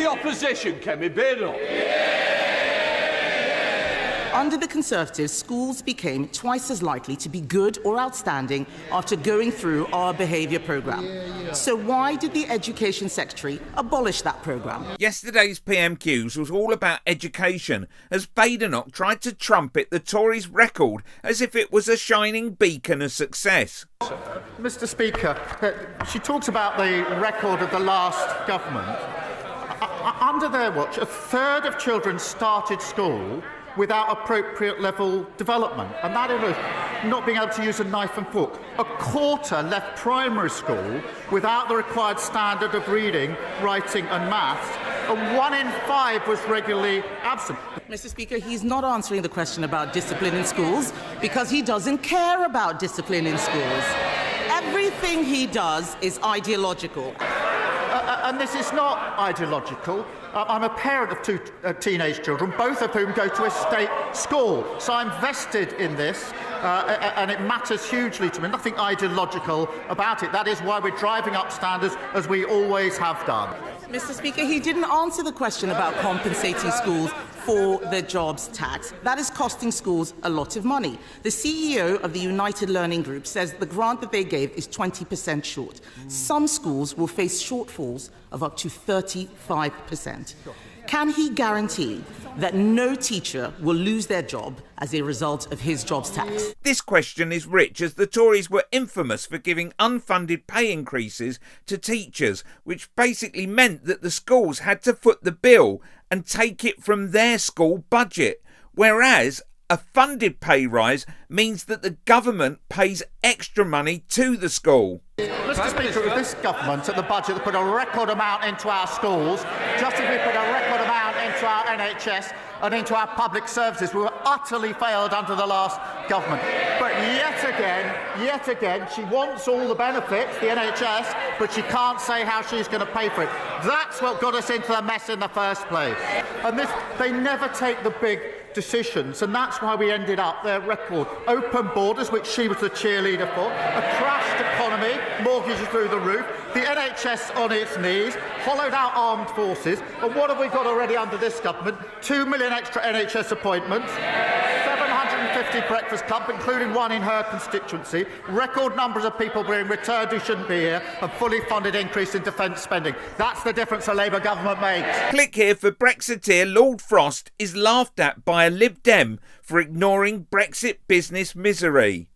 the opposition, Kemi Badenoch. Under the Conservatives, schools became twice as likely to be good or outstanding after going through our behaviour programme. So why did the Education Secretary abolish that programme? Yesterday's PMQs was all about education, as Badenoch tried to trumpet the Tories' record as if it was a shining beacon of success. Mr. Speaker, she talks about the record of the last government. Under their watch, a third of children started school without appropriate level development, and that is not being able to use a knife and fork. A quarter left primary school without the required standard of reading, writing and maths, and 1 in 5 was regularly absent. Mr. Speaker, he's not answering the question about discipline in schools because he doesn't care about discipline in schools. Everything he does is ideological. And this is not ideological. I'm a parent of 2 teenage children, both of whom go to a state school. So I'm vested in this, and it matters hugely to me. Nothing ideological about it. That is why we're driving up standards, as we always have done. Mr. Speaker, he didn't answer the question about compensating schools for the jobs tax. That is costing schools a lot of money. The CEO of the United Learning Group says the grant that they gave is 20% short. Some schools will face shortfalls of up to 35%. Can he guarantee that no teacher will lose their job as a result of his jobs tax? This question is rich, as the Tories were infamous for giving unfunded pay increases to teachers, which basically meant that the schools had to foot the bill and take it from their school budget, whereas a funded pay rise means that the government pays extra money to the school. Mr. Speaker, with this government at the budget that put a record amount into our schools, just as we put a record amount into our NHS and into our public services, we were utterly failed under the last government. But yet again, she wants all the benefits, the NHS, but she can't say how she's going to pay for it. That's what got us into the mess in the first place. And they never take the big decisions, and that's why we ended up their record. Open borders, which she was the cheerleader for, a crashed economy, mortgages through the roof, the NHS on its knees, hollowed out armed forces, and what have we got already under this government? 2 million extra NHS appointments, 750 breakfast clubs, including one in her constituency, record numbers of people being returned who shouldn't be here, and fully funded increase in defence spending. That's the difference a Labour government makes. Click here for Brexiteer Lord Frost is laughed at by a Lib Dem for ignoring Brexit business misery.